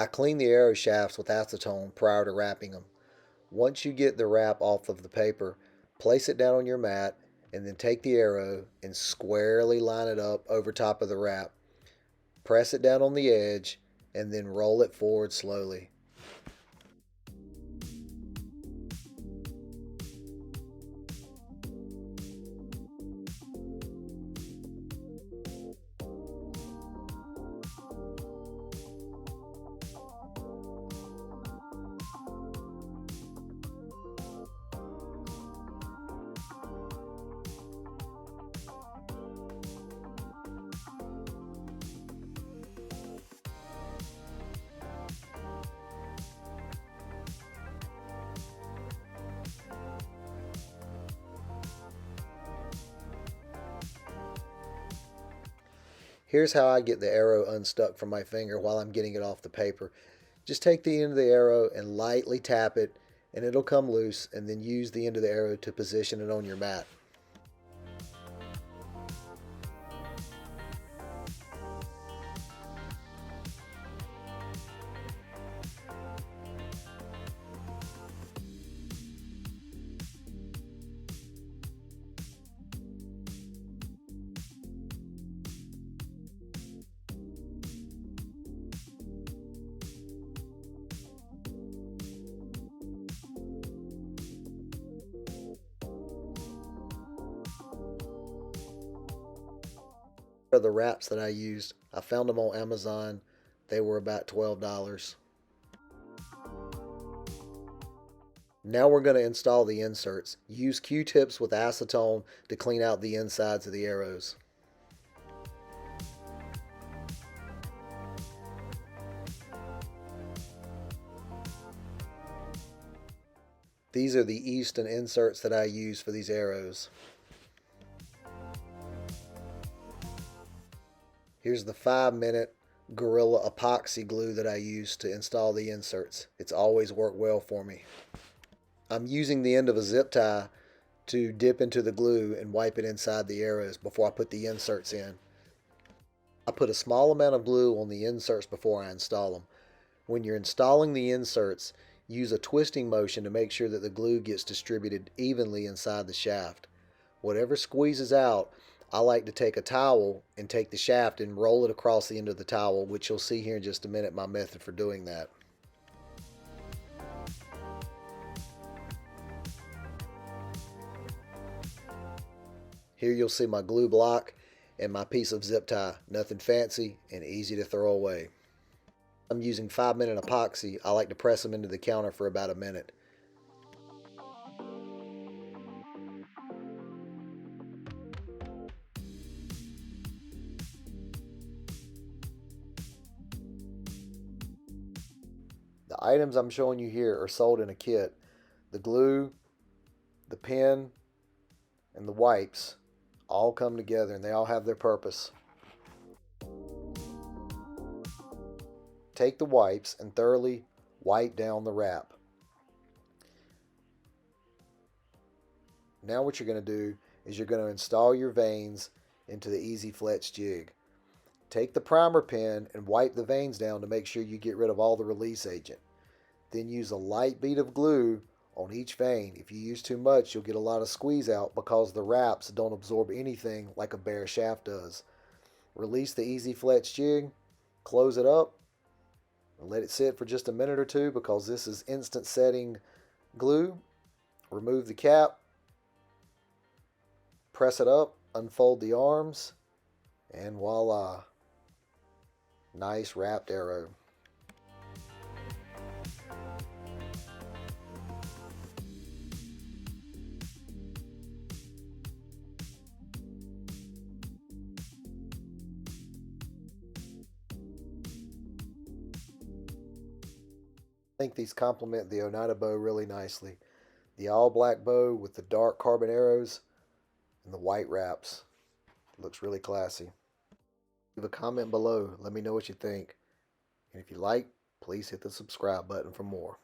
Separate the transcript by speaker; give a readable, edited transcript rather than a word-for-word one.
Speaker 1: I clean the arrow shafts with acetone prior to wrapping them. Once you get the wrap off of the paper, place it down on your mat and then take the arrow and squarely line it up over top of the wrap. Press it down on the edge and then roll it forward slowly. Here's how I get the arrow unstuck from my finger while I'm getting it off the paper. Just take the end of the arrow and lightly tap it and it'll come loose, and then use the end of the arrow to position it on your mat. Are the wraps that I used. I found them on Amazon. They were about $12. Now we're going to install the inserts. Use Q-tips with acetone to clean out the insides of the arrows. These are the Easton inserts that I use for these arrows. Here's the 5-minute Gorilla epoxy glue that I use to install the inserts. It's always worked well for me. I'm using the end of a zip tie to dip into the glue and wipe it inside the arrows before I put the inserts in. I put a small amount of glue on the inserts before I install them. When you're installing the inserts, use a twisting motion to make sure that the glue gets distributed evenly inside the shaft. Whatever squeezes out, I like to take a towel and take the shaft and roll it across the end of the towel, which you'll see here in just a minute my method for doing that. Here you'll see my glue block and my piece of zip tie. Nothing fancy and easy to throw away. I'm using 5-minute epoxy. I like to press them into the counter for about a minute. The items I'm showing you here are sold in a kit. The glue, the pen, and the wipes all come together and they all have their purpose. Take the wipes and thoroughly wipe down the wrap. Now what you're going to do is you're going to install your vanes into the Easy Fletch jig. Take the primer pen and wipe the vanes down to make sure you get rid of all the release agent. Then use a light bead of glue on each vane. If you use too much, you'll get a lot of squeeze out because the wraps don't absorb anything like a bare shaft does. Release the Easy Fletch jig, close it up, and let it sit for just a minute or two because this is instant setting glue. Remove the cap, press it up, unfold the arms, and voila, nice wrapped arrow. I think these complement the Oneida bow really nicely. The all black bow with the dark carbon arrows and the white wraps. Looks really classy. Leave a comment below. Let me know what you think. And if you like, please hit the subscribe button for more.